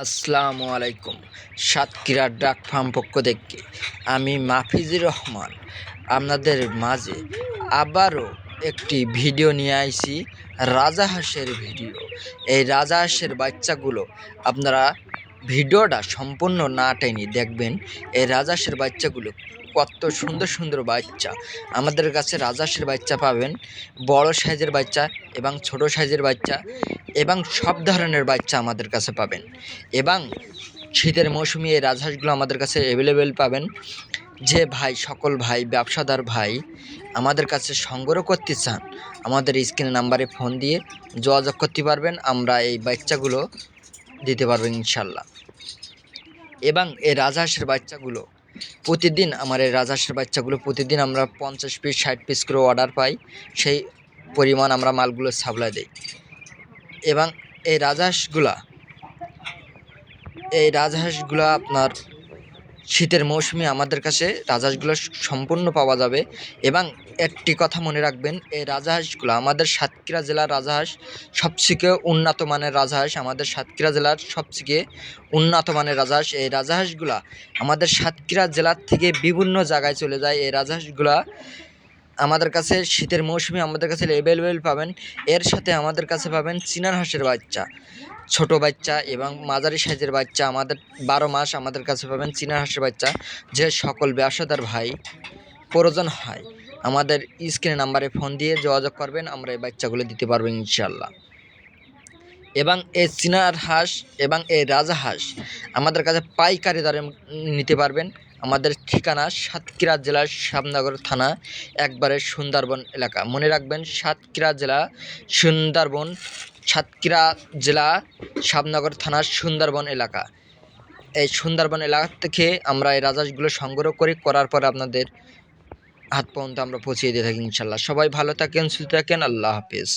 আসসালামু আলাইকুম। সাতক্ষীরা ডাক ফার্ম পক্ষ থেকে আমি মাফিজুর রহমান আপনাদের মাঝে আবারও একটি ভিডিও নিয়ে আইছি, রাজাহাঁসের ভিডিও। এই রাজাহাঁসের বাচ্চাগুলো আপনারা ভিডিওটা সম্পূর্ণ না টেনে দেখবেন। এই রাজাহাঁসের বাচ্চাগুলো কত সুন্দর সুন্দর বাচ্চা। আমাদের কাছে রাজাহাঁসের বাচ্চা পাবেন, বড় সাইজের বাচ্চা এবং ছোট সাইজের বাচ্চা এবং সব ধরনের বাচ্চা আমাদের কাছে পাবেন। এবং শীতের মৌসুমে এই রাজহাঁসগুলো আমাদের কাছে অ্যাভেলেবেল পাবেন। যে ভাই, সকল ভাই, ব্যবসাদার ভাই আমাদের কাছে সংগ্রহ করতে চান, আমাদের স্ক্রিনে নাম্বারে ফোন দিয়ে যোগাযোগ করতে পারবেন। আমরা এই বাচ্চাগুলো দিতে পারবো ইনশাল্লাহ। এবং এই রাজহাঁসের বাচ্চাগুলো প্রতিদিন প্রতিদিন আমরা 50 পিস 60 পিস করে অর্ডার পাই, সেই পরিমাণ আমরা মালগুলো সাপ্লাই দিই। এবং এই রাজহাঁসগুলো আপনার শীতের মৌসুমে আমাদের কাছে রাজহাঁসগুলো সম্পূর্ণ পাওয়া যাবে। এবং একটি কথা মনে রাখবেন, এই রাজহাঁসগুলো আমাদের সাতক্ষীরা জেলার রাজহাঁস সবথেকে উন্নত মানের রাজহাঁস। আমাদের সাতক্ষীরা জেলার সবথেকে উন্নত মানের রাজহাঁস। এই রাজহাঁসগুলো আমাদের সাতক্ষীরা জেলার থেকে বিভিন্ন জায়গায় চলে যায়। এই রাজহাঁসগুলো আমাদের কাছে শীতের মৌসুমে আমাদের কাছে অ্যাভেলেবেল পাবেন। এর সাথে আমাদের কাছে পাবেন চীনার হাঁসের বাচ্চা, ছোট বাচ্চা এবং মাঝারি সাইজের বাচ্চা। আমাদের 12 মাস আমাদের কাছে পাবেন চীনা হাঁসের বাচ্চা। যে সকল ব্যবসাদার ভাই প্রয়োজন হয়, আমাদের স্ক্রিনে নাম্বারে ফোন দিয়ে যোগাযোগ করবেন, আমরা এই বাচ্চাগুলো দিতে পারবো ইনশাল্লাহ। এবং এই চীনার হাঁস এবং এই রাজাহাঁস আমাদের কাছে পাইকারি দরে নিতে পারবেন। আমাদের ঠিকানা সাতক্ষীরা জেলার শ্যামনগর থানা, একবারে সুন্দরবন এলাকা। মনে রাখবেন, সাতক্ষীরা জেলা শ্যামনগর থানার সুন্দরবন এলাকা। এই সুন্দরবন এলাকা থেকে আমরা এই রাজহাঁসগুলো সংগ্রহ করার পর আপনাদের হাত পর্যন্ত আমরা পৌঁছিয়ে দিয়ে থাকি ইনশাল্লাহ। সবাই ভালো থাকেন, সুস্থ থাকেন। আল্লাহ হাফেজ।